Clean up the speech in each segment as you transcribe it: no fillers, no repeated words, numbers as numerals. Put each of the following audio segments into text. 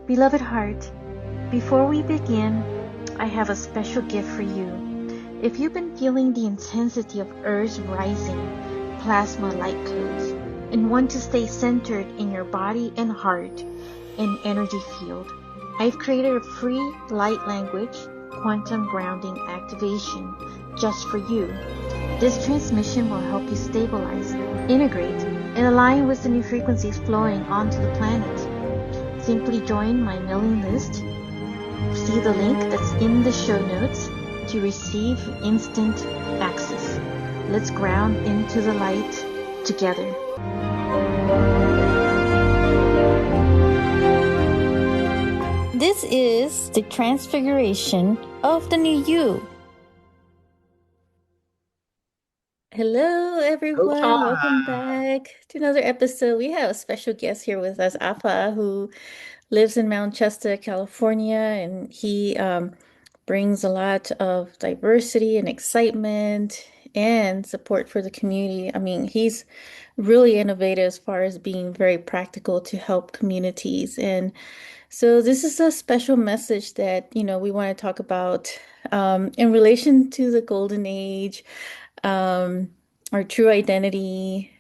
Beloved heart, before we begin, I have a special gift for you. If you've been feeling the intensity of Earth's rising plasma light codes and want to stay centered in your body and heart and energy field, I've created a free light language quantum grounding activation just for you. This transmission will help you stabilize, integrate, and align with the new frequencies flowing onto the planet. Simply join my mailing list. See the link that's in the show notes to receive instant access. Let's ground into the light together. This is the transfiguration of the new you. Hello, everyone. Welcome back to another episode. We have a special guest here with us, Afa, who lives in Mount Chester, California, and he brings a lot of diversity and excitement and support for the community. I mean, he's really innovative as far as being very practical to help communities. And so this is a special message that, we want to talk about in relation to the golden age, um, our true identity,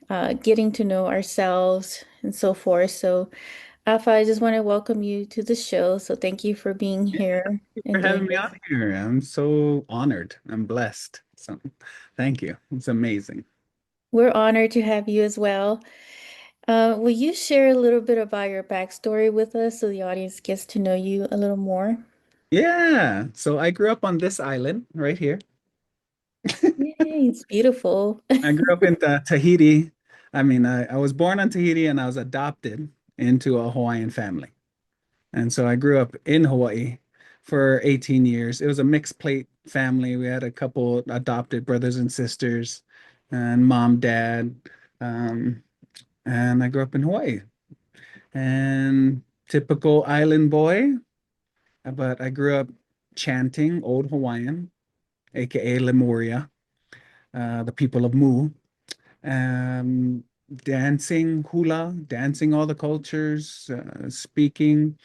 getting to know ourselves, and so forth. So, Afa, I just want to welcome you to the show. So, thank you for being Yeah, here thank you for and doing having me this. on here. I'm so honored. I'm blessed. So thank you. It's amazing. We're honored to have you as well. Will you share a little bit about your backstory with us so the audience gets to know you a little more? Yeah. So I grew up on this island right here. Yay, it's beautiful. I grew up in Tahiti. I was born on Tahiti and I was adopted into a Hawaiian family. And so I grew up in Hawaii for 18 years. It was a mixed plate family. We had a couple adopted brothers and sisters and mom, dad. Um, and I grew up in Hawaii. And typical island boy, but I grew up chanting Old Hawaiian, aka Lemuria, the people of Mu, um, dancing hula, dancing all the cultures, speaking.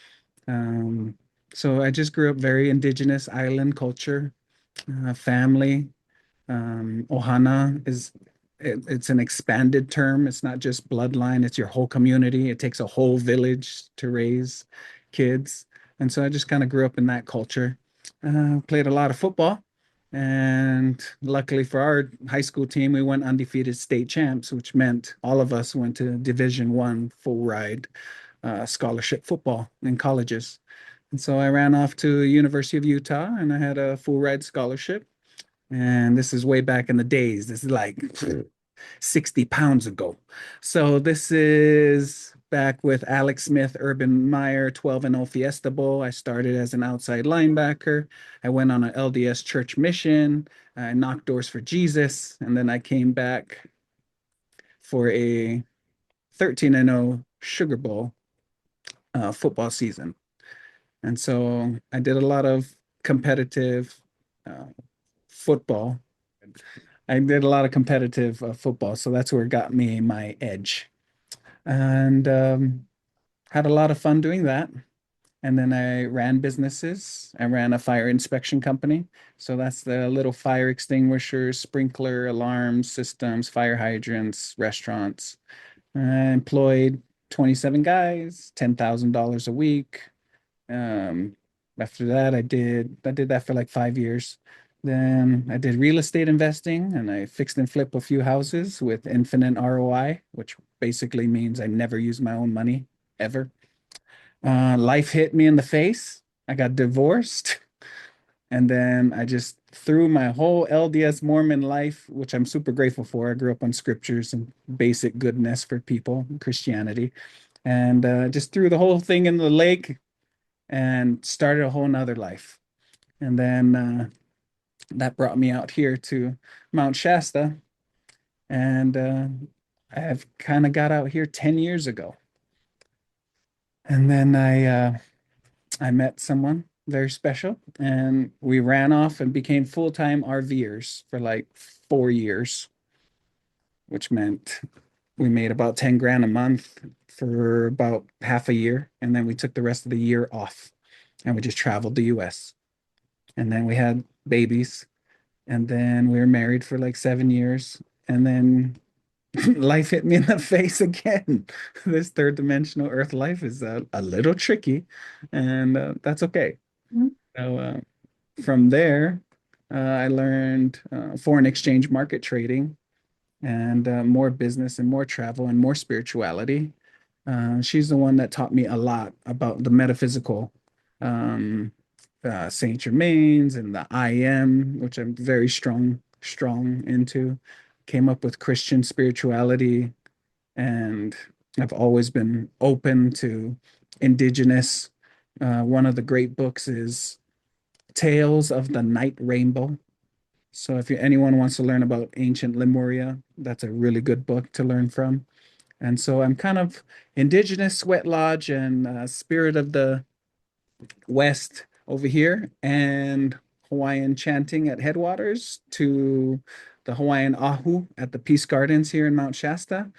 Um, so I just grew up very indigenous island culture, family. Ohana it's an expanded term. It's not just bloodline, it's your whole community. It takes a whole village to raise kids. And so I just kind of grew up in that culture. Played a lot of football. And luckily for our high school team, we went undefeated state champs, which meant all of us went to Division I full ride scholarship football in colleges. And so I ran off to University of Utah and I had a full ride scholarship. And this is way back in the days. This is like 60 pounds ago. So this is back with Alex Smith, Urban Meyer, 12-0 Fiesta Bowl. I started as an outside linebacker. I went on an LDS church mission. I knocked doors for Jesus. And then I came back for a 13-0 Sugar Bowl football season. And so I did a lot of competitive uh, football. I did a lot of competitive football, so that's where it got me my edge, and had a lot of fun doing that. And then I ran businesses. I ran a fire inspection company, so that's the little fire extinguishers, sprinkler, alarm systems, fire hydrants, restaurants. I employed 27 guys, $10,000 a week. Um, After that, I did that for like 5 years. Then I did real estate investing and I fixed and flip a few houses with infinite ROI, which basically means I never use my own money ever. Life hit me in the face. I got divorced. And then I just threw my whole LDS Mormon life, which I'm super grateful for. I grew up on scriptures and basic goodness for people, Christianity, and just threw the whole thing in the lake and started a whole nother life. And then that brought me out here to Mount Shasta. And I have kind of got out here 10 years ago. And then I met someone very special and we ran off and became full-time RVers for like 4 years, which meant We made about 10 grand a month for about half a year. And then we took the rest of the year off and we just traveled the US. And then we had babies. And then we were married for like 7 years. And then life hit me in the face again. This third dimensional Earth life is a little tricky, and that's okay. Mhm. So from there, I learned foreign exchange market trading and more business and more travel and more spirituality. She's the one that taught me a lot about the metaphysical, um, Saint Germain's and the I am, which I'm very strong into. Came up with Christian spirituality, and I've always been open to indigenous. One of the great books is Tales of the Night Rainbow. So if anyone wants to learn about ancient Lemuria, that's a really good book to learn from. And so I'm kind of indigenous sweat lodge and spirit of the West over here, and Hawaiian chanting at headwaters to the Hawaiian Ahu at the Peace Gardens here in Mount Shasta,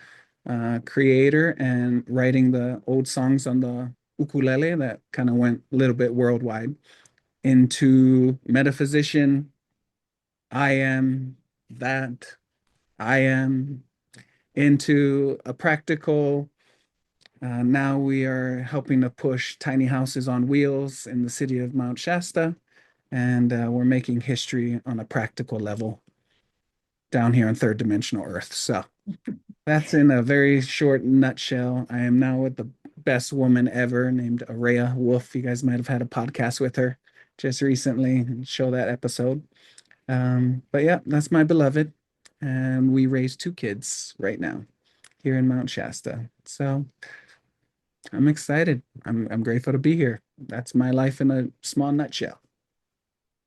creator and writing the old songs on the ukulele that kind of went a little bit worldwide, into metaphysician. I am that. I am into a practical. Now we are helping to push tiny houses on wheels in the city of Mount Shasta, and we're making history on a practical level down here on third dimensional Earth. So that's in a very short nutshell. I am now with the best woman ever named Araya Wolf. You guys might have had a podcast with her just recently and show that episode. But yeah, that's my beloved. And we raise two kids right now here in Mount Shasta. So I'm excited. I'm grateful to be here. That's my life in a small nutshell.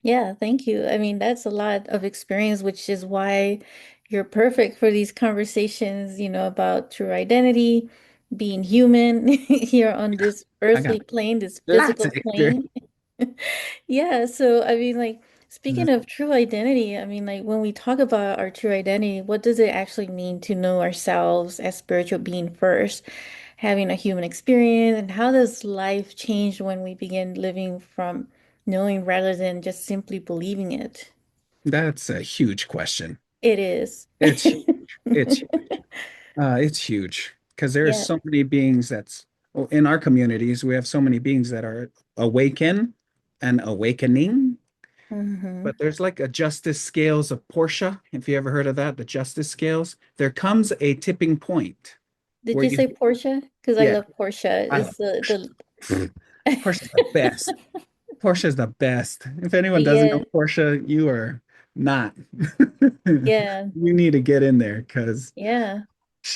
Yeah, thank you. I mean, that's a lot of experience, which is why you're perfect for these conversations, about true identity, being human here on this I got earthly plane, this lots physical of experience. plane. Yeah, so I mean, like, speaking of true identity, I mean, like, when we talk about our true identity, what does it actually mean to know ourselves as spiritual being first, having a human experience, and how does life change when we begin living from knowing rather than just simply believing it? That's a huge question. It is. It's huge. It's huge because there are Yeah. so many beings that's well, in our communities. We have so many beings that are awaken and awakening. Hmm. But there's like a justice scales of Portia. If you ever heard of that, the justice scales. There comes a tipping point Did where you you, say Portia? Because I yeah, love Portia. I love It's the Portia's the best. Portia's the best. If anyone doesn't know yeah, Portia, you are not. yeah, You need to get in there because yeah.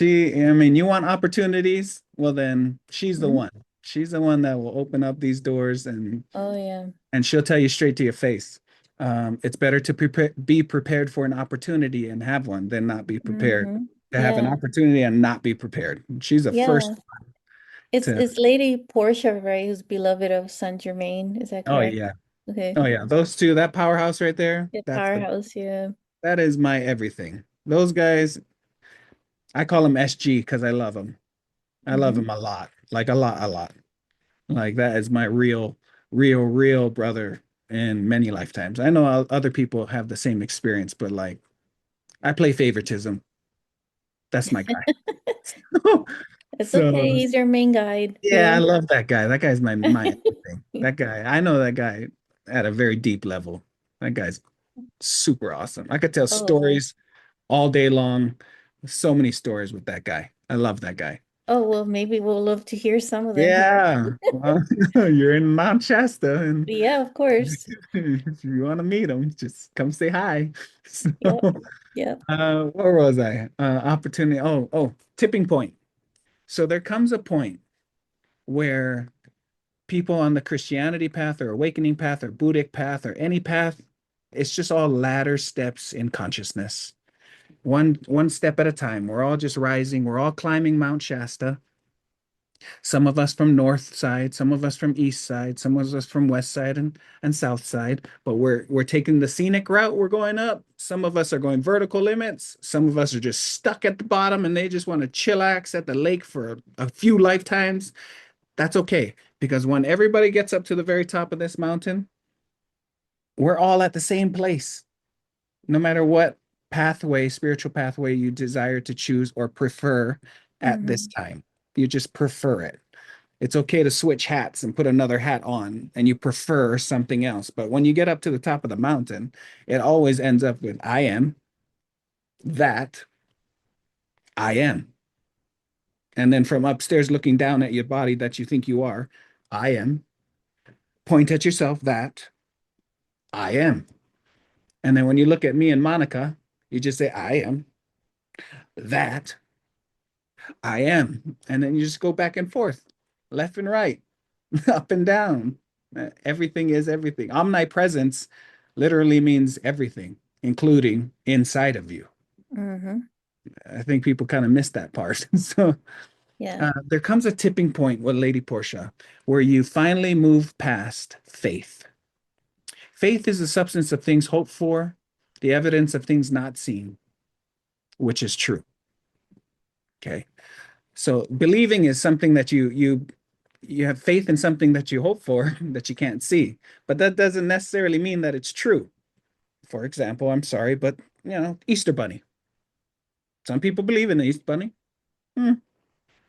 I mean, you want opportunities? Well, then she's the Mhm. one. She's the one that will open up these doors, Oh yeah. and she'll tell you straight to your face. It's better to be prepared for an opportunity and have one than not be prepared Hmm. to have an Yeah. opportunity and not be prepared. She's the first Yeah. It's to, it's Lady Portia, right, who's beloved of Saint Germain. Is that oh correct? yeah. Okay. Oh yeah. Those two, that powerhouse right there, Yeah, powerhouse, yeah. that is my everything. Those guys, I call them SG because I love them. I love Hmm. them a lot. Like a lot, a lot. Like that is my real brother in many lifetimes. I know other people have the same experience, but like I play favoritism. That's my guy. It's okay. So He's your main guide. yeah, I Yeah. love that guy. That guy's my everything. That guy, I know that guy at a very deep level. That guy's super awesome. I could tell Oh. stories all day long. So many stories with that guy. I love that guy. Oh, well, maybe we'll love to hear some of them here. Yeah. Well, you're in Mount Shasta, and Yeah, of course. if you want to meet him, just come say hi. So, Yep. Yep. where was I? Opportunity. Tipping point. So there comes a point where people on the Christianity path or awakening path or Buddhic path or any path, it's just all ladder steps in consciousness. One step at a time. We're all just rising. We're all climbing Mount Shasta. Some of us from north side, some of us from east side, some of us from west side and south side. But we're taking the scenic route. We're going up. Some of us are going vertical limits. Some of us are just stuck at the bottom and they just want to chillax at the lake for a few lifetimes. That's okay because when everybody gets up to the very top of this mountain, we're all at the same place, no matter what pathway, spiritual pathway you desire to choose or prefer at this Mm-hmm. time. You just prefer it. It's okay to switch hats and put another hat on and you prefer something else. But when you get up to the top of the mountain, it always ends up with I am that I am. And then from upstairs looking down at your body that you think you are, I am. Point at yourself that I am. And then when you look at me and Monica, you just say, I am that I am. And then you just go back and forth, left and right, up and down. Everything is everything. Omnipresence literally means everything, including inside of you. Mm-hmm. I think people kind of miss that part. So Yeah. there comes a tipping point with Lady Portia where you finally move past faith. Faith is the substance of things hoped for, the evidence of things not seen, which is true. Okay. So believing is something that you have faith in something that you hope for that you can't see, but that doesn't necessarily mean that it's true. For example, I'm sorry, but Easter Bunny. Some people believe in the Easter Bunny. Hmm,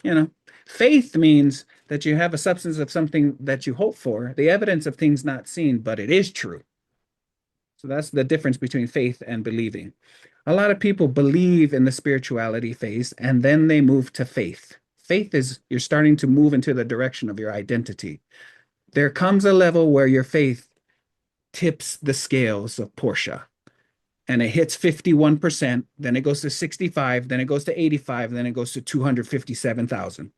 you know, faith means that you have a substance of something that you hope for, the evidence of things not seen, but it is true. So that's the difference between faith and believing. A lot of people believe in the spirituality phase and then they move to faith. Faith is you're starting to move into the direction of your identity. There comes a level where your faith tips the scales of Portia and it hits 51%, then it goes to 65, then it goes to 85, then it goes to 257,000.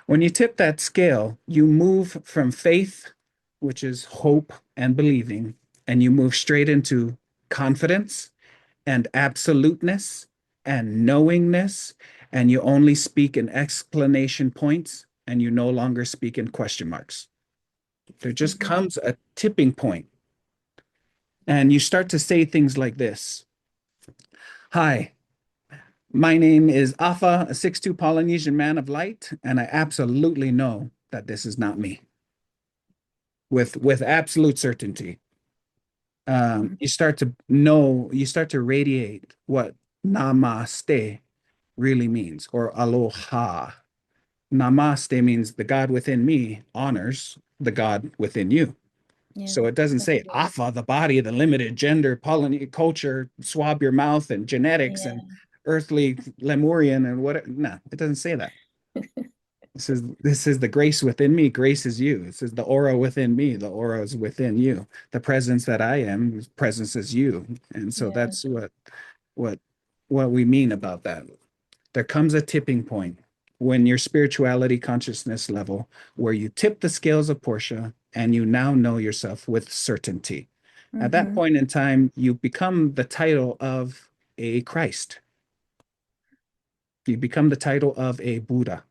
When you tip that scale, you move from faith, which is hope and believing, and you move straight into confidence and absoluteness and knowingness, and you only speak in exclamation points and you no longer speak in question marks. There just Mm-hmm. comes a tipping point, and you start to say things like this. Hi, my name is Afa, a 6'2" Polynesian man of light, and I absolutely know that this is not me with absolute certainty. You start to know, you start to radiate what namaste really means, or aloha. Namaste means the God within me honors the God within you. Yeah. So it doesn't That's say good. Afa, the body, the limited gender, culture, swab your mouth, and genetics, and Yeah. earthly Lemurian, and what. No, it doesn't say that. This is the grace within me. Grace is you. This is the aura within me. The aura is within you. The presence that I am, presence is you. And so Yeah. that's what what we mean about that. There comes a tipping point when your spirituality consciousness level where you tip the scales of Portia and you now know yourself with certainty. At that Mm-hmm. point in time, you become the title of a Christ. You become the title of a Buddha.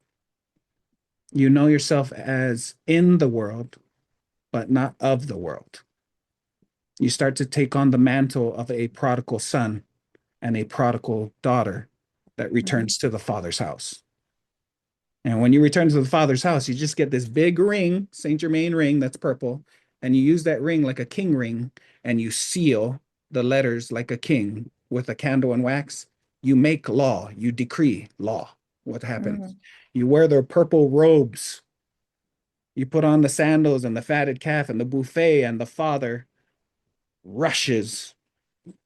You know yourself as in the world, but not of the world. You start to take on the mantle of a prodigal son and a prodigal daughter that Mm-hmm. returns to the father's house. And when you return to the father's house, you just get this big ring, Saint Germain ring that's purple, and you use that ring like a king ring, and you seal the letters like a king with a candle and wax. You make law, you decree law. What happens? Mm-hmm. You wear the purple robes, you put on the sandals and the fatted calf and the buffet, and the father rushes.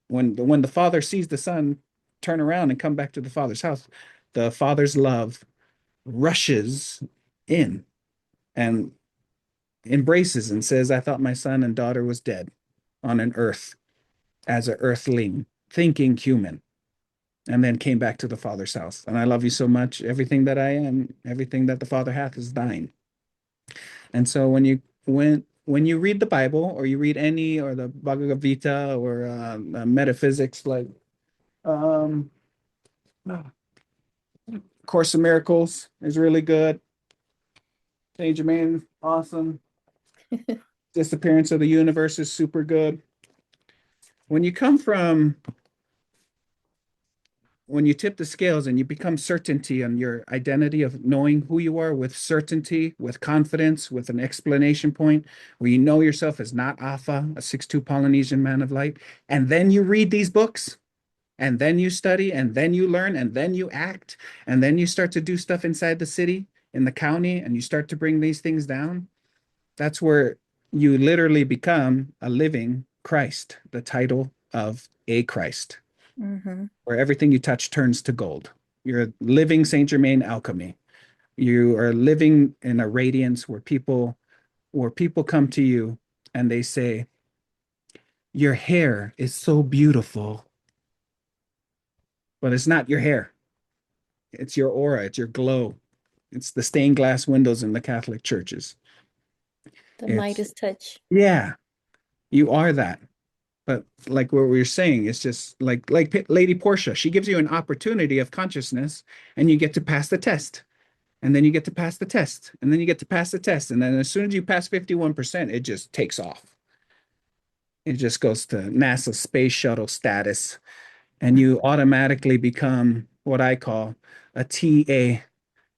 When the father sees the son turn around and come back to the father's house, the father's love rushes in and embraces and says, I thought my son and daughter was dead on an earth as an earthling, thinking human, and then came back to the Father's house. And I love you so much. Everything that I am, everything that the Father hath is thine. And so when you read the Bible or you read any or the Bhagavad Gita or metaphysics like um, Course of Miracles is really good. Saint Germain, awesome. Disappearance of the Universe is super good. When you come from when you tip the scales and you become certainty on your identity of knowing who you are with certainty, with confidence, with an explanation point, where you know yourself as not Afa, a 6'2" Polynesian man of light, and then you read these books, and then you study, and then you learn, and then you act, and then you start to do stuff inside the city, in the county, and you start to bring these things down. That's where you literally become a living Christ, the title of a Christ, Hmm. where everything you touch turns to gold. You're a living Saint Germain alchemy. You are living in a radiance where people come to you and they say, "Your hair is so beautiful," but it's not your hair. It's your aura. It's your glow. It's the stained glass windows in the Catholic churches. The It's Midas touch. yeah, you are that. But like what we were saying, it's just like Lady Portia. She gives you an opportunity of consciousness, and you get to pass the test. And then you get to pass the test, and then you get to pass the test, and then as soon as you pass 51%, it just takes off. It just goes to NASA space shuttle status, and you automatically become what I call a TA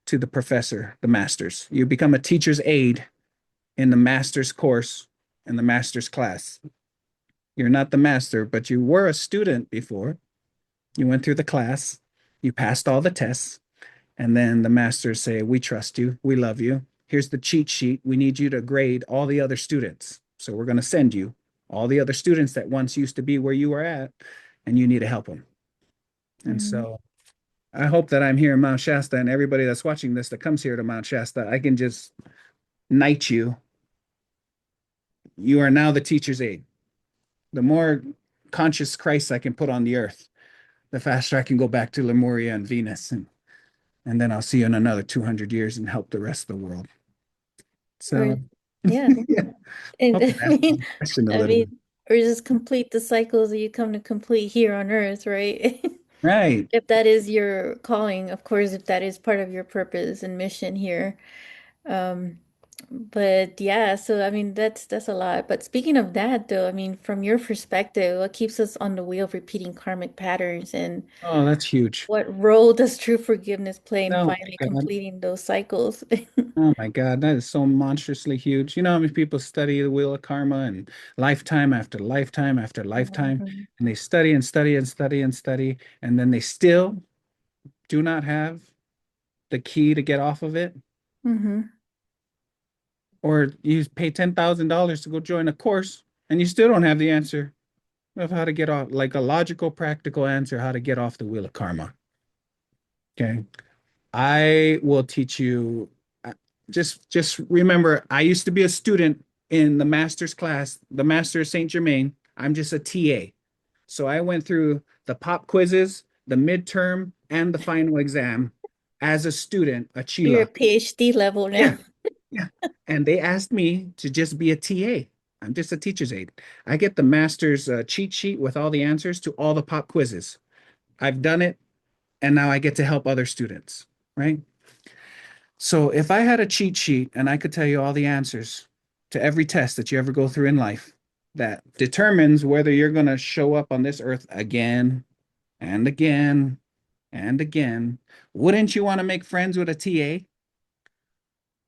to the professor, the masters. You become a teacher's aide in the master's course in the master's class. You're not the master, but you were a student before. You went through the class, you passed all the tests, and then the masters say, "We trust you. We love you. Here's the cheat sheet. We need you to grade all the other students. So we're going to send you all the other students that once used to be where you were at, and you need to help them." And Hmm. so I hope that I'm here in Mount Shasta, and everybody that's watching this that comes here to Mount Shasta, I can just knight you. You are now the teacher's aide. The more conscious Christ I can put on the earth, the faster I can go back to Lemuria and Venus, and then I'll see you in another 200 years and help the rest of the world. Or So, yeah. yeah, And hope I that answers mean, the question a I little bit. mean, or just complete the cycles that you come to complete here on Earth, right? Right. If that is your calling, of course, if that is part of your purpose and mission here. Um, but yeah, so I mean that's a lot. But speaking of that though, I mean, from your perspective, what keeps us on the wheel of repeating karmic patterns and Oh, that's huge. what role does true forgiveness play in Oh finally my God. completing those cycles? Oh my God. That is so monstrously huge. You know how many people study the wheel of karma and lifetime after lifetime after lifetime, Mhm. and they study and study and study and study, and then they still do not have the key to get off of it? Hmm. Or you pay $10,000 to go join a course and you still don't have the answer of how to get off, like a logical, practical answer, how to get off the wheel of karma. Okay. I will teach you. uh, just remember, I used to be a student in the master's class, the Master of Saint Germain. I'm just a TA. So I went through the pop quizzes, the midterm, and the final exam as a student, a You're Chila. at PhD level Yeah. now. Yeah. And they asked me to just be a TA. I'm just a teacher's aide. I get the master's cheat sheet with all the answers to all the pop quizzes. I've done it, and now I get to help other students, right? So if I had a cheat sheet and I could tell you all the answers to every test that you ever go through in life that determines whether you're going to show up on this earth again and again and again, wouldn't you want to make friends with a TA?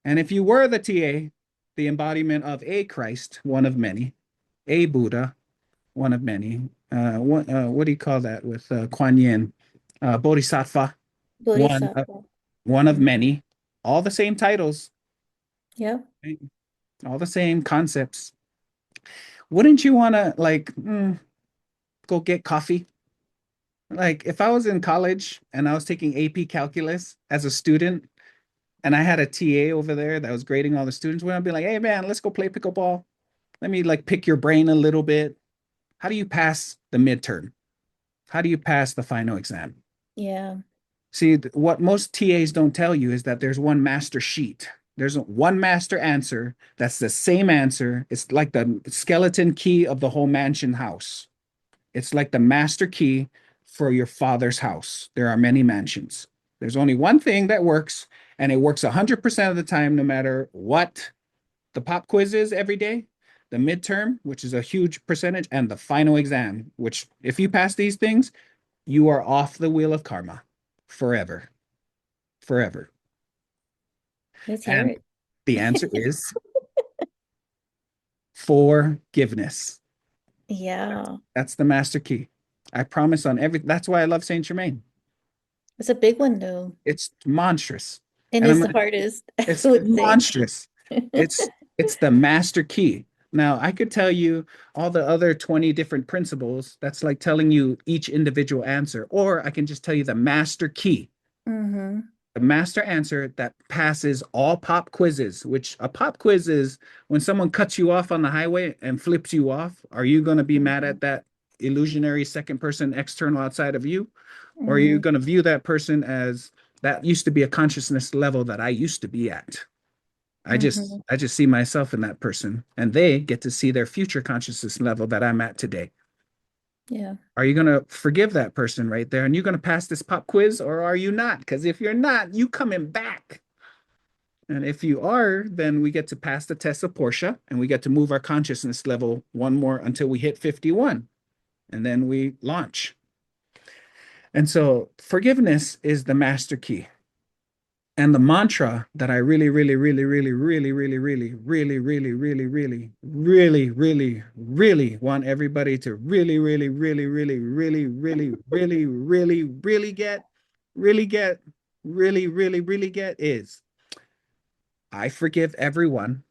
And if you were the TA, the embodiment of a Christ, one of many, a Buddha, one of many, what do you call that with Kuan Yin? Bodhisattva, one, Bodhisattva. one of Mhm. many, all the same titles, Yep. right? All the same concepts. Wouldn't you want to go get coffee? Like if I was in college and I was taking AP calculus as a student and I had a TA over there that was grading all the students, would I be like, "Hey man, let's go play pickleball. Let me like pick your brain a little bit. How do you pass the midterm? How do you pass the final exam?" Yeah. See, what most TAs don't tell you is that there's one master sheet. There's one master answer that's the same answer. It's like the skeleton key of the whole mansion house. It's like the master key for your father's house. There are many mansions. There's only one thing that works, and it works 100% of the time, no matter what the pop quiz is every day, the midterm, which is a huge percentage, and the final exam, which, if you pass these things, you are off the wheel of karma forever, forever. Let's hear And it. the answer is forgiveness. Yeah, That's the master key. I promise on every, that's why I love Saint Germain. it's a big one though, It's monstrous. and And I'm it's the gonna, hardest, I it's would say. monstrous. It's it's the master key. Now, I could tell you all the other 20 different principles. That's like telling you each individual answer, or I can just tell you the master key, Mm-hmm. the master answer that passes all pop quizzes, which a pop quiz is when someone cuts you off on the highway and flips you off. Are you going to be mad Mm-hmm. at that illusionary second person external outside of you? Or are you Mm-hmm. going to view that person as that used to be a consciousness level that I used to be at? Mm-hmm. I just see myself in that person, and they get to see their future consciousness level that I'm at today. Yeah. Are you going to forgive that person right there and you're going to pass this pop quiz, or are you not? Because if you're not, you coming back. And if you are, then we get to pass the test of Portia and we get to move our consciousness level one more until we hit 51. And then we launch. And so forgiveness is the master key. And the mantra that I really, really, really, really, really, really, really, really, really, really, really, really, really, really want everybody to really, really, really, really, really, really, really, really, really get, really, really, really get is I forgive everyone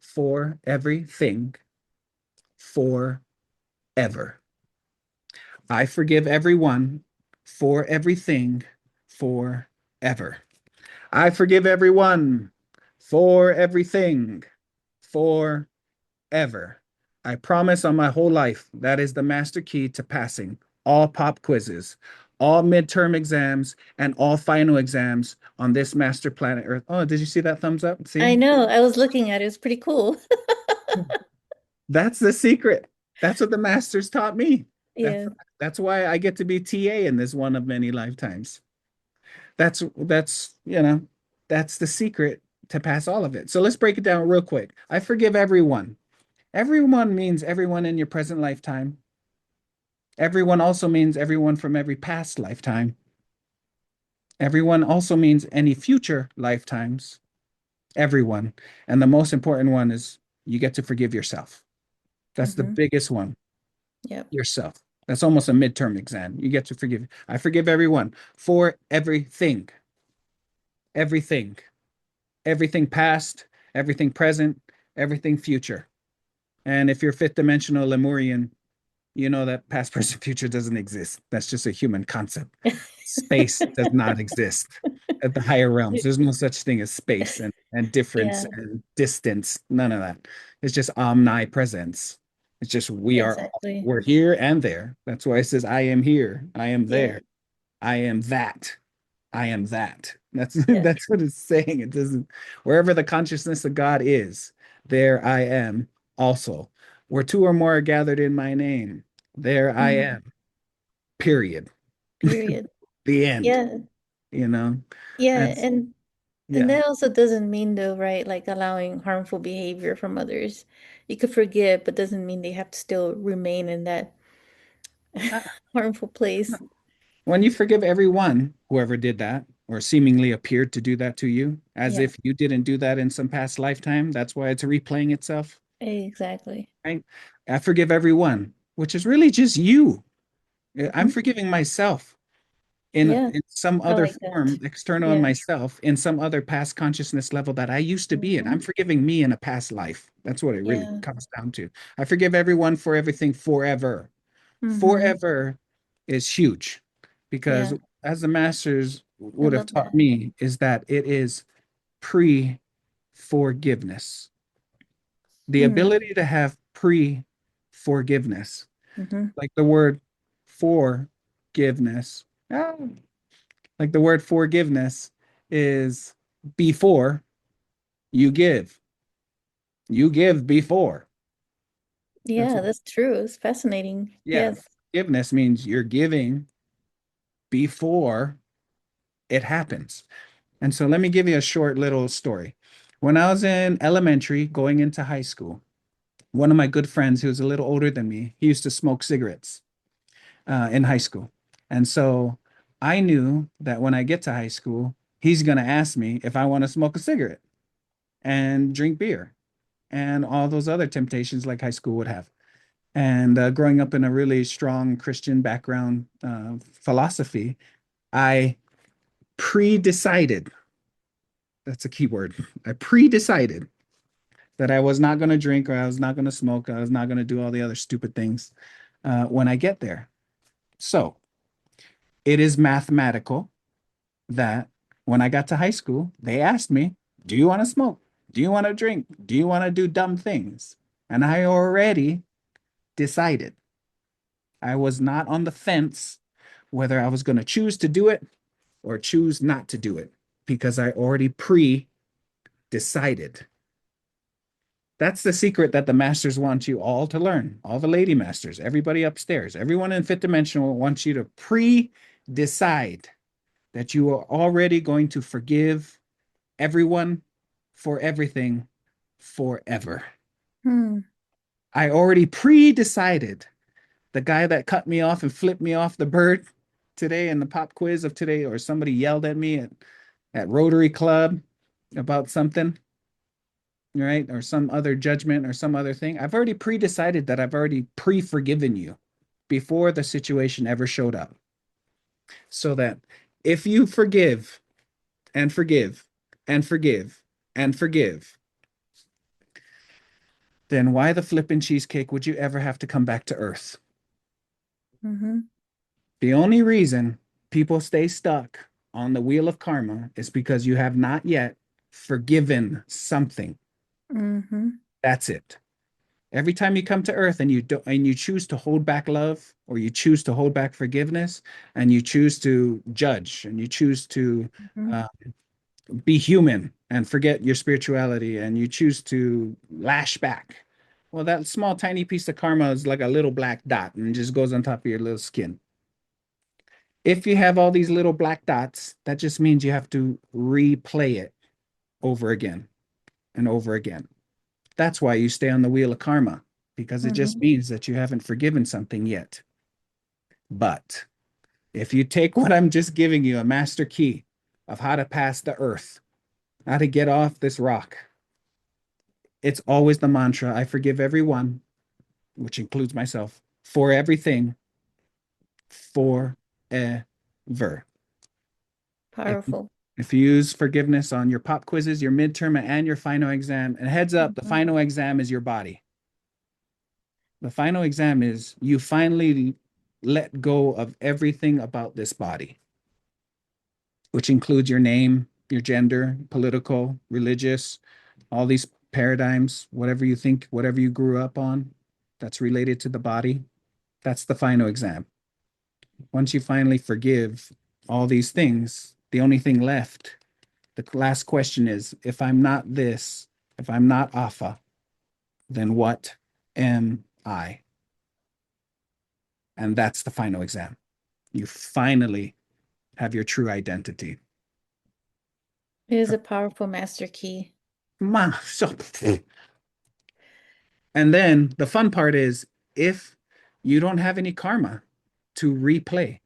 for everything forever. I forgive everyone for everything forever. I forgive everyone for everything forever. I promise on my whole life that is the master key to passing all pop quizzes, all midterm exams, and all final exams on this master planet Earth. Oh, did you see that thumbs up? I See? know. I was looking at it. It's pretty cool. That's the secret. That's what the masters taught me. That's Yeah. that's why I get to be TA in this one of many lifetimes. That's that's the secret to pass all of it. So let's break it down real quick. I forgive everyone. Everyone means everyone in your present lifetime. Everyone also means everyone from every past lifetime. Everyone also means any future lifetimes. Everyone. And the most important one is you get to forgive yourself. That's the Mm-hmm. biggest one. Yep. Yourself. That's almost a midterm exam. You get to forgive. I forgive everyone for everything, everything, everything past, everything present, everything future. And if you're fifth dimensional Lemurian, you know that past, present, future doesn't exist. That's just a human concept. Space does not exist at the higher realms. There's no such thing as space and difference Yeah, and distance. None of that. It's just omnipresence. It's just exactly. we're here and there. That's why it says I am here, I am Yeah. there, I am that, I am that. That's Yeah. that's what it's saying. It doesn't wherever the consciousness of God is, there I am also. Where two or more are gathered in my name, there I Mhm. am. Period. Period. The end, Yeah. you know? Yeah. And And yeah. that also doesn't mean though, right? Like allowing harmful behavior from others. You could forgive, but doesn't mean they have to still remain in that harmful place. When you forgive everyone, whoever did that or seemingly appeared to do that to you, as Yeah, if you didn't do that in some past lifetime, that's why it's replaying itself, exactly. right? I forgive everyone, which is really just you. I'm Hmm. forgiving myself Yeah, in some I other like that. form, external in Yeah. myself, in some other past consciousness level that I used to be in. I'm Hmm. forgiving me in a past life. That's what it really Yeah. comes down to. I forgive everyone for everything forever. Hmm. Forever is huge because Yeah. as the masters I would have love taught that. me is that it is pre-forgiveness. The Mm. ability to have pre-forgiveness, Hmm. like the word forgiveness. ah, like the word forgiveness is before you give. You give before. That's Yeah, what, that's true. It's fascinating. yeah. Yes. Forgiveness means you're giving before. It happens. And so let me give you a short little story. When I was in elementary, going into high school, one of my good friends who was a little older than me, he used to smoke cigarettes in high school. And so I knew that when I get to high school, he's going to ask me if I want to smoke a cigarette and drink beer and all those other temptations like high school would have. And growing up in a really strong Christian background philosophy, I pre-decided, that's a key word. I pre-decided that I was not going to drink or I was not going to smoke. I was not going to do all the other stupid things when I get there. So it is mathematical that when I got to high school, they asked me, do you want to smoke? Do you want to drink? Do you want to do dumb things? And I already decided. I was not on the fence whether I was going to choose to do it or choose not to do it because I already pre decided. That's the secret that the masters want you all to learn. All the lady masters, everybody upstairs, everyone in fifth dimensional wants you to pre decide that you are already going to forgive everyone for everything forever. Hmm. I already pre decided the guy that cut me off and flipped me off the bird today in the pop quiz of today, or somebody yelled at me at Rotary Club about something, right? Or some other judgment or some other thing. I've already pre decided that I've already pre forgiven you before the situation ever showed up. So that if you forgive and forgive and forgive and forgive, then why the flippin' cheesecake would you ever have to come back to Earth? Mm-hmm. The only reason people stay stuck on the wheel of karma is because you have not yet forgiven something. Mm-hmm. That's it. Every time you come to earth and you choose to hold back love or you choose to hold back forgiveness and you choose to judge and you choose to Mm-hmm. uh, be human and forget your spirituality and you choose to lash back. Well, that small tiny piece of karma is like a little black dot and just goes on top of your little skin. If you have all these little black dots, that just means you have to replay it over again and over again. That's why you stay on the wheel of karma, because it just Mm-hmm. means that you haven't forgiven something yet. But if you take what I'm just giving you, a master key of how to pass the earth, how to get off this rock, it's always the mantra I forgive everyone, which includes myself, for everything, forever. If Powerful. if you use forgiveness on your pop quizzes, your midterm, and your final exam, and heads up, the Mm-hmm. final exam is your body. The final exam is you finally let go of everything about this body, which includes your name, your gender, political, religious, all these paradigms, whatever you think, whatever you grew up on that's related to the body. That's the final exam. Once you finally forgive all these things, the only thing left, the last question is, if I'm not this, if I'm not Afa, then what am I? And that's the final exam. You finally have your true identity. It is a powerful master key. And then the fun part is if you don't have any karma to replay,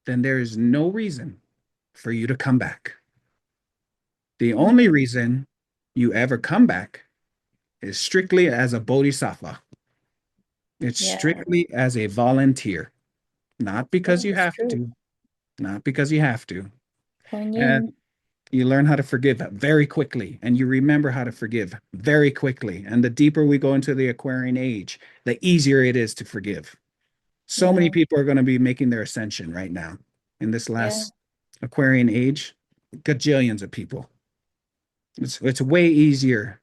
then there is no reason for you to come back. The only Mm. reason you ever come back is strictly as a bodhisattva. It's Yeah, strictly as a volunteer, not because that you is have true. to, not because you have to. Kuan And Yin. you learn how to forgive very quickly and you remember how to forgive very quickly. And the deeper we go into the Aquarian age, the easier it is to forgive. So many Yeah, people are going to be making their ascension right now in this yeah. last Aquarian age. Gajillions of people. It's way easier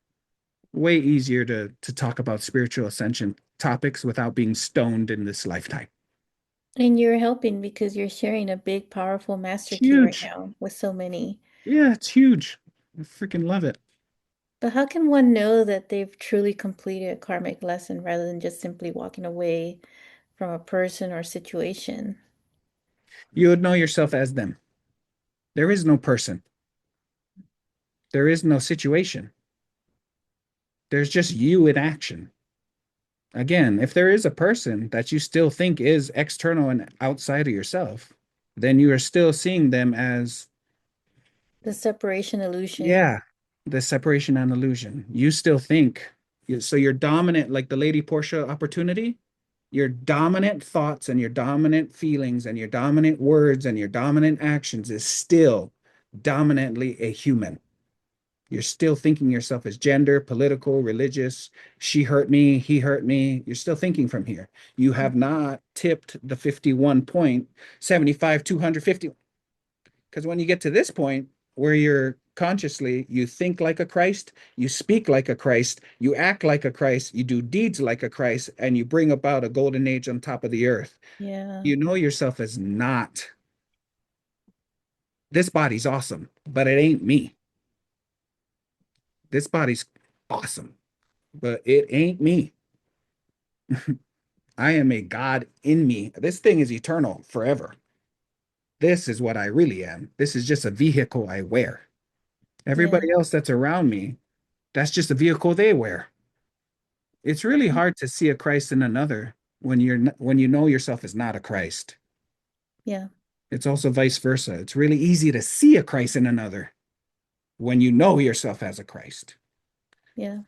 to talk about spiritual ascension topics without being stoned in this lifetime. And you're helping because you're sharing a big, powerful master It's key right huge. now with so many. Yeah, it's huge. I freaking love it. But how can one know that they've truly completed a karmic lesson rather than just simply walking away from a person or situation? You would know yourself as them. There is no person. There is no situation. There's just you in action. Again, if there is a person that you still think is external and outside of yourself, then you are still seeing them as, The separation illusion. yeah, the separation and illusion. You still think, so your dominant, like the Lady Portia opportunity, your dominant thoughts and your dominant feelings and your dominant words and your dominant actions is still dominantly a human. You're still thinking yourself as gender, political, religious. She hurt me, he hurt me. You're still thinking from here. You have not tipped the 51.75, 250. Because when you get to this point where you're consciously, you think like a Christ, you speak like a Christ, you act like a Christ, you do deeds like a Christ, and you bring about a golden age on top of the earth. Yeah. You know yourself as not, this body's awesome, but it ain't me. This body's awesome, but it ain't me. I am a God in me. This thing is eternal forever. This is what I really am. This is just a vehicle I wear. Yeah. Everybody else that's around me, that's just a vehicle they wear. It's really hard to see a Christ in another when when you know yourself as not a Christ. Yeah. It's also vice versa. It's really easy to see a Christ in another when you know yourself as a Christ. Yeah.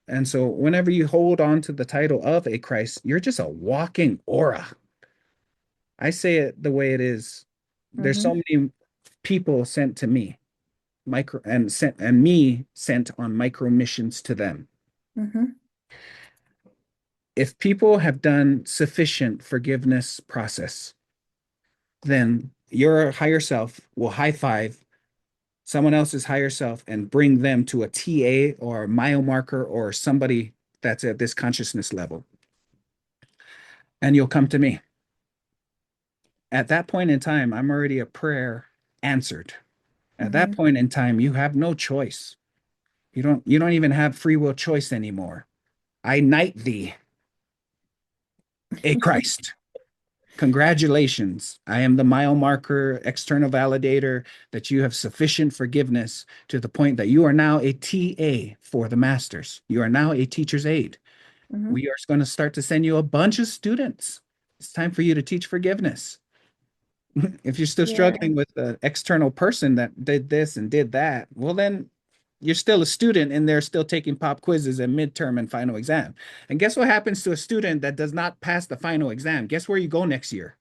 And so whenever you hold on to the title of a Christ, you're just a walking aura. I say it the way it is. There's so Mm-hmm. many people sent to me, micro and sent and me sent on micro missions to them. Mm-hmm. If people have done sufficient forgiveness process, then your higher self will high five someone else's higher self and bring them to a TA or a mile marker or somebody that's at this consciousness level. And you'll come to me. At that point in time, I'm already a prayer answered. At that Mm-hmm. point in time, you have no choice. You don't even have free will choice anymore. I knight thee, a Christ. Congratulations. I am the mile marker, external validator that you have sufficient forgiveness to the point that you are now a TA for the masters. You are now a teacher's aide. Mm-hmm. We are going to start to send you a bunch of students. It's time for you to teach forgiveness. If you're still Yeah. struggling with an external person that did this and did that, well, then you're still a student and they're still taking pop quizzes and midterm and final exam. And guess what happens to a student that does not pass the final exam? Guess where you go next year?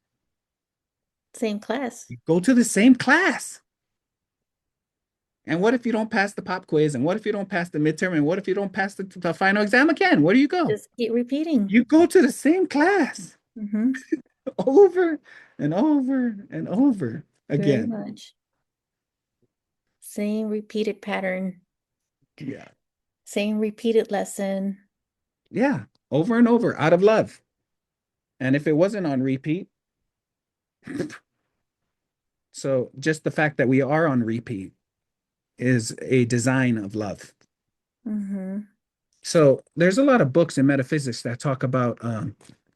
Same class. You go to the same class. And what if you don't pass the pop quiz? And what if you don't pass the midterm? And what if you don't pass the final exam again? Where do you go? Just keep repeating. You go to the same class Mm-hmm. over and over and over Very again. much. Same repeated pattern. Yeah. Same repeated lesson. Yeah. Over and over out of love. And if it wasn't on repeat, so just the fact that we are on repeat is a design of love. Mm-hmm. So there's a lot of books in metaphysics that talk about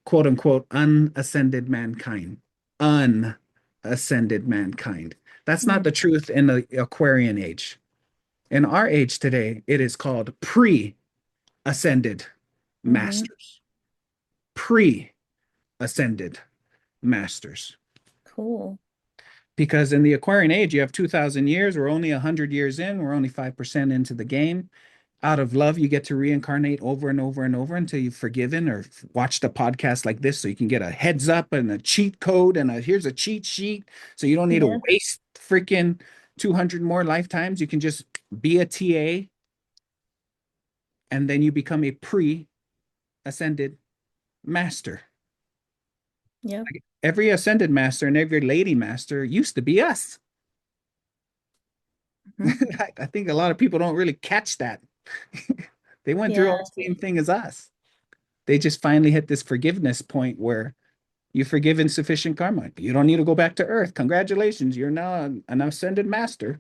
quote unquote unascended mankind. Unascended mankind. That's not the truth in the Aquarian age. In our age today, it is called pre-ascended Mm-hmm. masters. Pre-ascended masters. Cool. Because in the Aquarian age, you have 2,000 years. We're only 100 years in. We're only 5% into the game. Out of love, you get to reincarnate over and over and over until you've forgiven or watched a podcast like this so you can get a heads up and a cheat code and here's a cheat sheet. So you don't need to Yeah. waste freaking 200 more lifetimes. You can just be a TA and then you become a pre-ascended master. Yep. Every ascended master and every lady master used to be us. Mm-hmm. I think a lot of people don't really catch that. They went through all Yeah. the same thing as us. They just finally hit this forgiveness point where you've forgiven sufficient karma. You don't need to go back to earth. Congratulations, you're now an ascended master,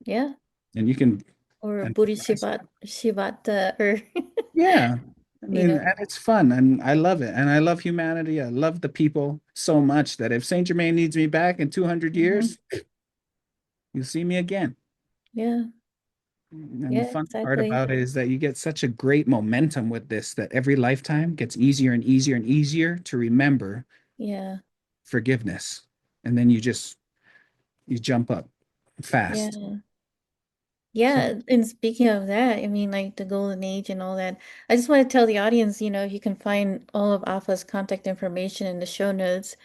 Yeah. and you can. Or And Buddhi Shivata, or yeah, I you mean, know. and it's fun, and I love it, and I love humanity. I love the people so much that if Saint Germain needs me back in 200 Mm-hmm. years, You'll see me again. Yeah. And the Yeah, fun part exactly. about it is that you get such a great momentum with this that every lifetime gets easier and easier and easier to remember Yeah. forgiveness. And then you jump up fast. Yeah. So Yeah, and speaking of that, I mean, like the golden age and all that, I just want to tell the audience, you can find all of Alpha's contact information in the show notes,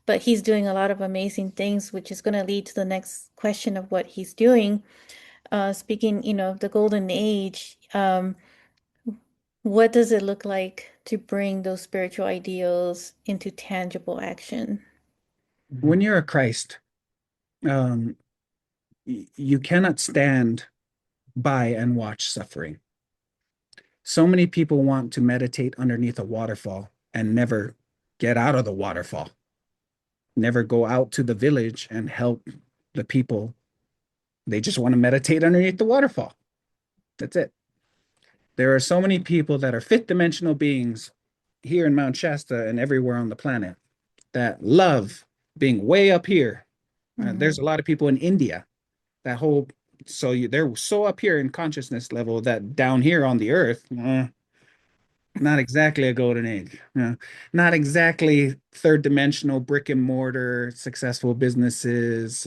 but he's doing a lot of amazing things, which is going to lead to the next question of what he's doing. Speaking, of the golden age, what does it look like to bring those spiritual ideals into tangible action? when you're a Christ, um, you cannot stand by and watch suffering. So many people want to meditate underneath a waterfall and never get out of the waterfall, never go out to the village and help the people. They just want to meditate underneath the waterfall. That's it. There are so many people that are fifth dimensional beings here in Mount Shasta and everywhere on the planet that love being way up here. There's Hmm. a lot of people in India that whole they're so up here in consciousness level that down here on the earth, not exactly a golden age. Not exactly third dimensional brick and mortar successful businesses,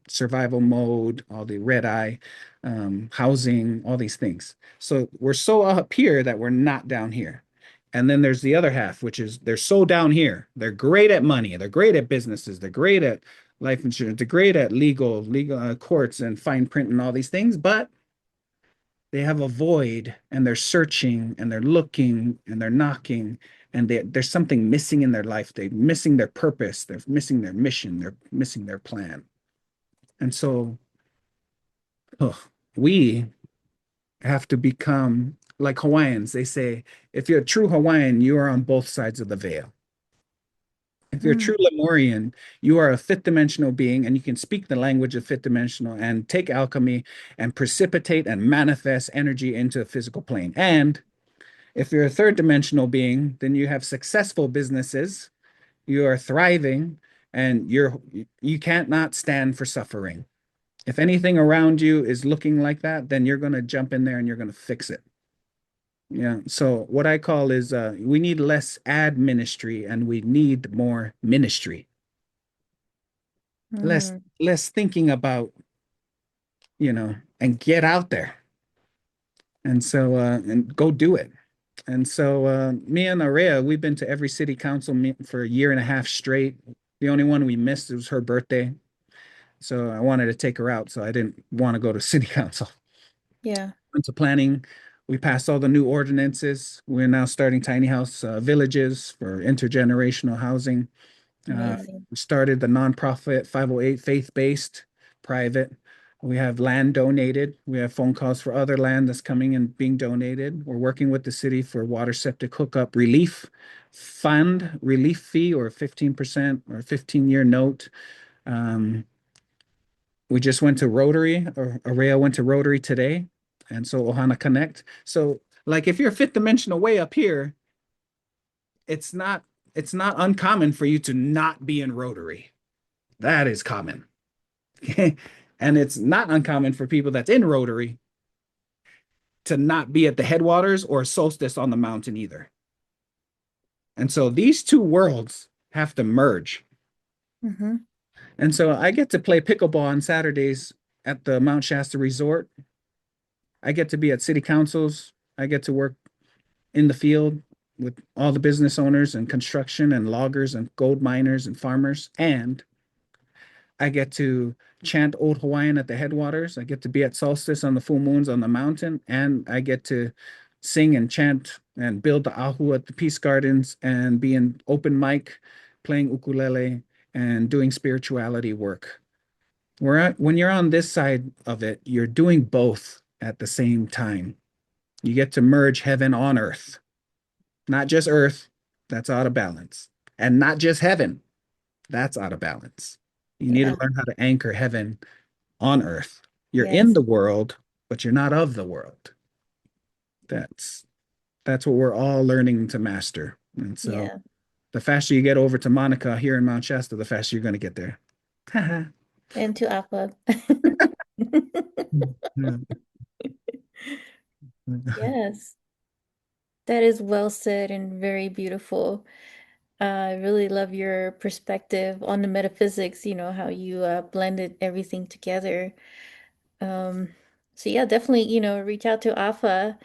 survival mode, all the red eye, housing, all these things. So we're so up here that we're not down here. And then there's the other half, which is they're so down here. They're great at money. They're great at businesses. They're great at life insurance. They're great at legal courts and fine print and all these things, but they have a void and they're searching and they're looking and they're knocking and there's something missing in their life. They're missing their purpose. They're missing their mission. They're missing their plan. And so we have to become like Hawaiians. They say, if you're a true Hawaiian, you are on both sides of the veil. If you're a true Lemurian, you are a fifth dimensional being and you can speak the language of fifth dimensional and take alchemy and precipitate and manifest energy into a physical plane. And if you're a third dimensional being, then you have successful businesses, you are thriving, and you can't not stand for suffering. If anything around you is looking like that, then you're going to jump in there and you're going to fix it. Yeah. So what I call is we need less ad ministry and we need more ministry. Less Mm-hmm. less thinking about, and get out there. And so and go do it. And so me and Araya, we've been to every city council meet for a year and a half straight. The only one we missed was her birthday. So I wanted to take her out, so I didn't want to go to city council. Yeah, Went to planning. We passed all the new ordinances. We're now starting tiny house villages for intergenerational housing. amazing. We started the nonprofit 508 faith-based private. We have land donated. We have phone calls for other land that's coming and being donated. We're working with the city for water septic hookup relief fund, relief fee, or 15% or 15-year note. Um, we just went to Rotary, or Araya went to Rotary today. And so Ohana Connect. So like if you're fifth dimensional way up here, it's not it's not uncommon for you to not be in Rotary. That is common. And it's not uncommon for people that's in Rotary to not be at the headwaters or solstice on the mountain either. And so these two worlds have to merge. Mm-hmm. And so I get to play pickleball on Saturdays at the Mount Shasta Resort. I get to be at city councils. I get to work in the field with all the business owners and construction and loggers and gold miners and farmers. And I get to chant Old Hawaiian at the headwaters. I get to be at solstice on the full moons on the mountain, and I get to sing and chant and build the ahu at the peace gardens and be in open mic, playing ukulele and doing spirituality work. When you're on this side of it, you're doing both at the same time. You get to merge heaven on earth, not just earth, that's out of balance, and not just heaven, that's out of balance. You need to Yeah, learn how to anchor heaven on earth. You're in yes. the world, but you're not of the world. That's that's what we're all learning to master. And so Yeah. the faster you get over to Monica here in Mount Shasta, the faster you're going to get there. And to Afa. Yeah. Yes, that is well said and very beautiful. I really love your perspective on the metaphysics, how you blended everything together. Um, so yeah, definitely, reach out to Afa.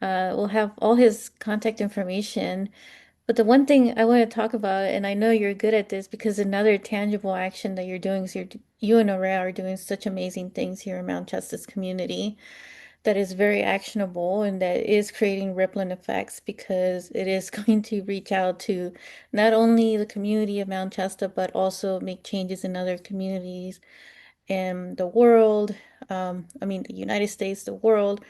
We'll have all his contact information. But the one thing I want to talk about, and I know you're good at this because another tangible action that you're doing is you and Aurea are doing such amazing things here in Mount Justice community that is very actionable and that is creating rippling effects because it is going to reach out to not only the community of Mount Shasta, but also make changes in other communities and the world. I mean, the United States, the world,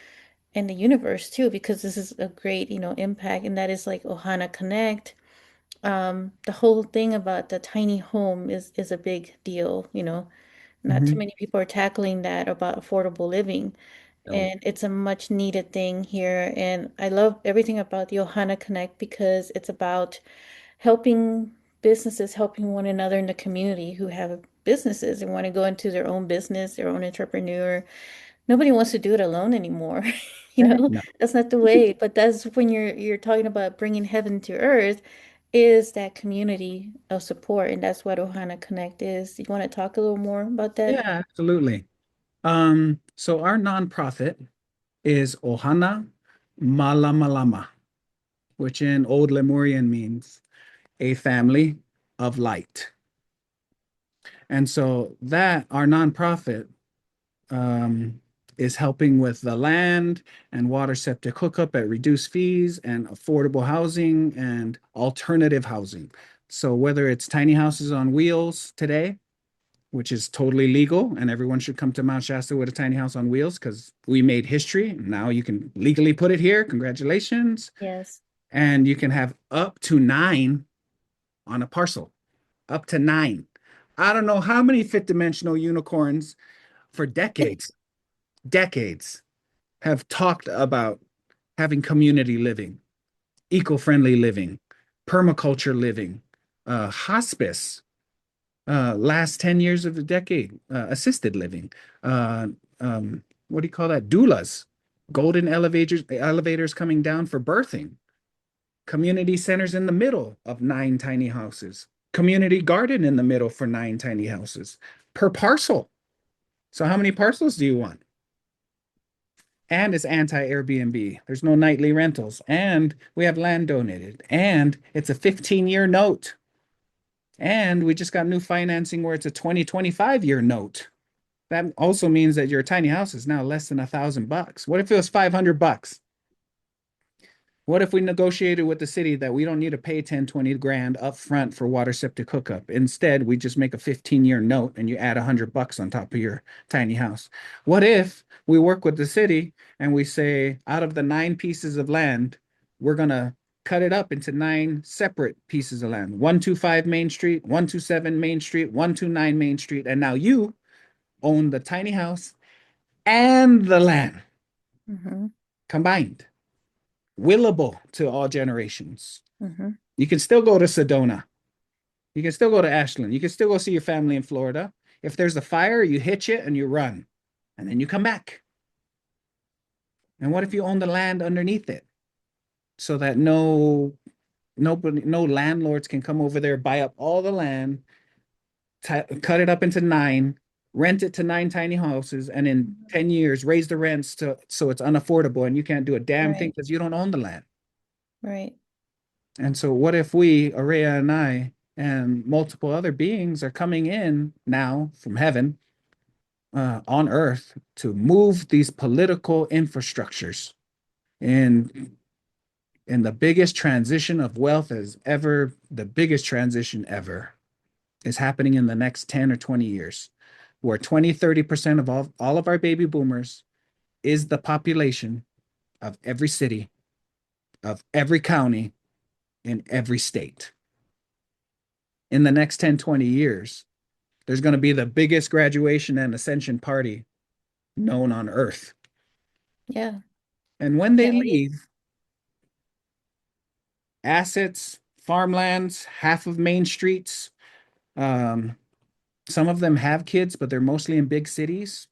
and the universe too, because this is a great, impact. And that is like Ohana Connect. The whole thing about the tiny home is a big deal. Not too Mhm. many people are tackling that about affordable living. No. And it's a much needed thing here. And I love everything about the Ohana Connect because it's about helping businesses, helping one another in the community who have businesses and want to go into their own business, their own entrepreneur. Nobody wants to do it alone anymore. Heck no. That's not the way. But that's when you're talking about bringing heaven to earth, is that community of support, and that's what Ohana Connect is. You want to talk a little more about Yeah, that? absolutely. So our nonprofit is Ohana Malamalama, which in Old Lemurian means a family of light. And so that our nonprofit um, is helping with the land and water septic hookup at reduced fees and affordable housing and alternative housing. So whether it's tiny houses on wheels today, which is totally legal, and everyone should come to Mount Shasta with a tiny house on wheels because we made history. Now you can legally put it here. Congratulations. Yes. And you can have up to 9 on a parcel, up to 9. I don't know how many fifth dimensional unicorns for decades have talked about having community living, eco-friendly living, permaculture living, hospice, last 10 years of the decade, assisted living, uh, what do you call that? Doulas, golden elevators coming down for birthing, community centers in the middle of 9 tiny houses, community garden in the middle for 9 tiny houses per parcel. So how many parcels do you want? And it's anti-Airbnb. There's no nightly rentals. And we have land donated. And it's a 15-year note. And we just got new financing where it's a 20-25-year note. That also means that your tiny house is now less than $1,000. What if it was $500? What if we negotiated with the city that we don't need to pay 10, 20 grand up front for water septic hookup? Instead, we just make a 15-year note and you add $100 on top of your tiny house. What if we work with the city and we say, out of the 9 pieces of land, we're gonna cut it up into 9 separate pieces of land. 125 Main Street, 127 Main Street, 129 Main Street, and now you own the tiny house and the land Mm-hmm. combined, willable to all generations. Mm-hmm. You can still go to Sedona. You can still go to Ashland. You can still go see your family in Florida. If there's a fire, you hitch it and you run, and then you come back. And what if you own the land underneath it so that no landlords can come over there, buy up all the land, cut it up into 9, rent it to 9 tiny houses, and in Mm-hmm. 10 years raise the rents to so it's unaffordable and you can't do a damn thing Right. because you don't own the land. Right. And so, what if we, Araya and I, and multiple other beings are coming in now from heaven on earth to move these political infrastructures in the biggest transition of wealth as ever, the biggest transition ever is happening in the next 10 or 20 years, where 20-30% of all of our baby boomers is the population of every city, of every county, in every state. In the next 10-20 years, there's going to be the biggest graduation and ascension party known on earth. Yeah. And I when they can't wait. leave, assets, farmlands, half of main streets, um, Some of them have kids, but they're mostly in big cities.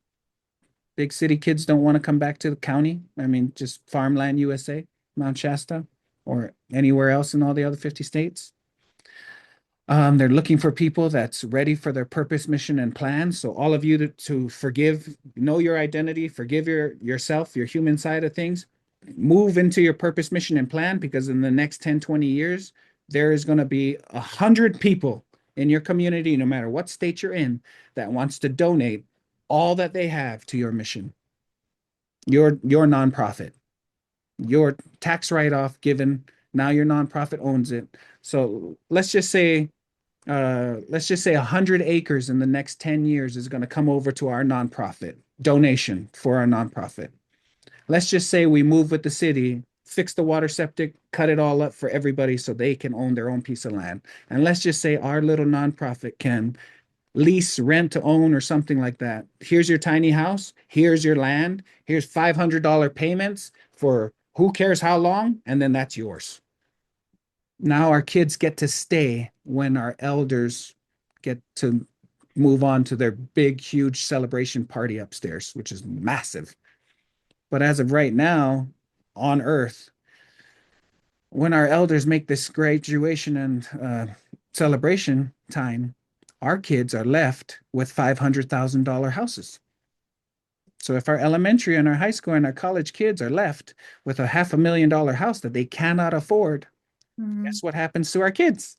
Big city kids don't want to come back to the county. I mean, just farmland USA, Mount Shasta, or anywhere else in all the other 50 states. They're looking for people that's ready for their purpose, mission, and plan. So all of you to forgive, know your identity, forgive yourself, your human side of things, move into your purpose, mission, and plan, because in the next 10, 20 years, there is going to be 100 people in your community, no matter what state you're in, that wants to donate all that they have to your mission, your nonprofit, your tax write-off given. Now your nonprofit owns it. So let's just say 100 acres in the next 10 years is going to come over to our nonprofit donation for our nonprofit. Let's just say we move with the city, fix the water septic, cut it all up for everybody so they can own their own piece of land. And let's just say our little nonprofit can lease, rent to own, or something like that. Here's your tiny house. Here's your land. Here's $500 payments for who cares how long. And then that's yours. Now our kids get to stay when our elders get to move on to their big, huge celebration party upstairs, which is massive. But as of right now, on Earth, when our elders make this graduation and celebration time, our kids are left with $500,000 houses. So if our elementary and our high school and our college kids are left with a $500,000 house that they cannot afford, Mm-hmm. guess what happens to our kids?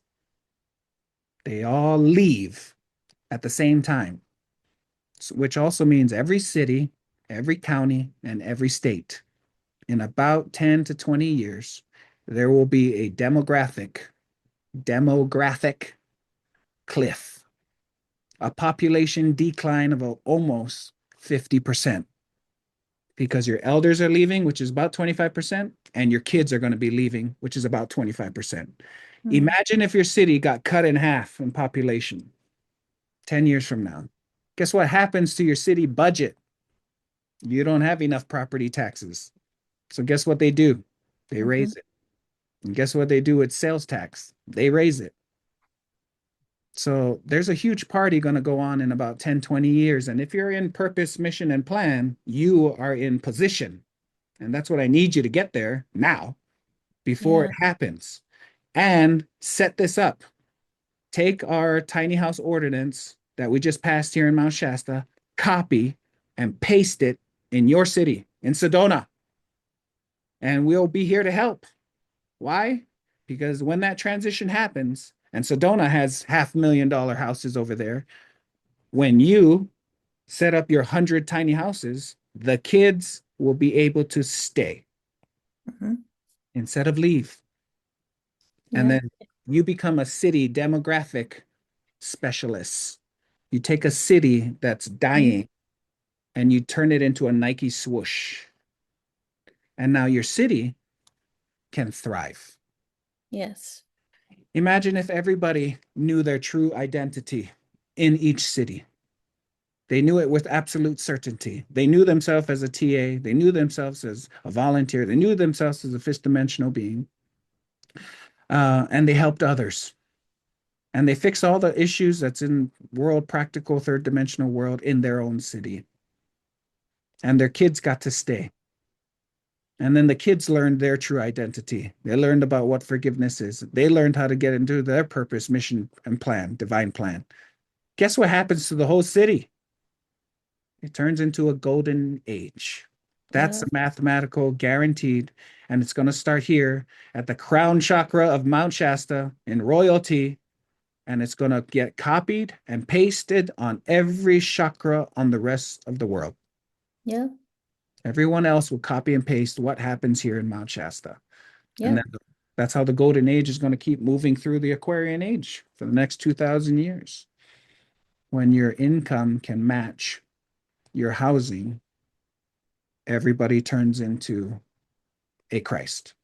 They all leave at the same time, which also means every city, every county, and every state in about 10 to 20 years, there will be a demographic cliff, a population decline of almost 50%, because your elders are leaving, which is about 25%, and your kids are going to be leaving, which is about 25%. Imagine if your city got cut in half in population 10 years from now. Guess what happens to your city budget? You don't have enough property taxes. So guess what they do? They Mm-hmm. raise it. And guess what they do with sales tax? They raise it. So there's a huge party going to go on in about 10, 20 years. And if you're in purpose, mission, and plan, you are in position. And that's what I need you to get there now before it Yeah. happens. And set this up. Take our tiny house ordinance that we just passed here in Mount Shasta, copy and paste it in your city, in Sedona. And we'll be here to help. Why? Because when that transition happens, and Sedona has $500,000 houses over there, when you set up your 100 tiny houses, the kids will be able to stay Mm-hmm. instead of leave. And Yeah. then you become a city demographic specialist. You take a city that's Mhm. dying and you turn it into a Nike swoosh. And now your city can thrive. Yes. Imagine if everybody knew their true identity in each city. They knew it with absolute certainty. They knew themselves as a TA. They knew themselves as a volunteer. They knew themselves as a fifth dimensional being. And they helped others. And they fixed all the issues that's in world practical third dimensional world in their own city. And their kids got to stay. And then the kids learned their true identity. They learned about what forgiveness is. They learned how to get into their purpose, mission, and plan, divine plan. Guess what happens to the whole city? It turns into a golden age. That's Yeah. a mathematical guaranteed. And it's going to start here at the crown chakra of Mount Shasta in royalty. And it's going to get copied and pasted on every chakra on the rest of the world. Yeah. Everyone else will copy and paste what happens here in Mount Shasta. And Yeah. then that's how the golden age is going to keep moving through the Aquarian age for the next 2,000 years. When your income can match your housing, everybody turns into a Christ.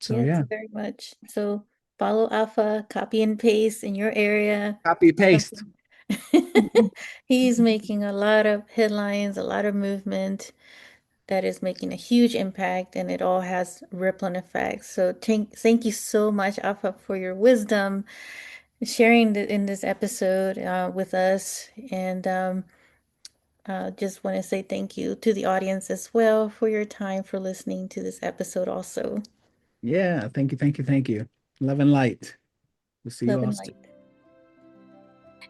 So Yes, yeah, very much. So follow Alpha, copy and paste in your area. copy paste. Something. He's making a lot of headlines, a lot of movement that is making a huge impact, and it all has rippling effects. So thank you so much, Alpha, for your wisdom sharing in this episode with us. And just want to say thank you to the audience as well for your time for listening to this episode also. Yeah, thank you, thank you, thank you. Love and light. We'll see you Love all and soon. light.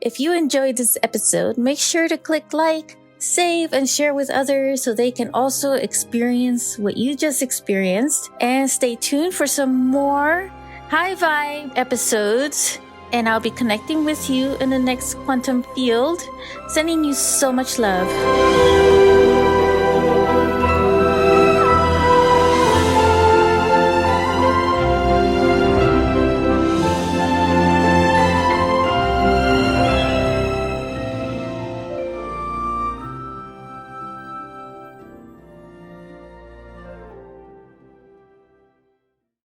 If you enjoyed this episode, make sure to click like, save, and share with others so they can also experience what you just experienced. And stay tuned for some more high vibe episodes. And I'll be connecting with you in the next quantum field. Sending you so much love.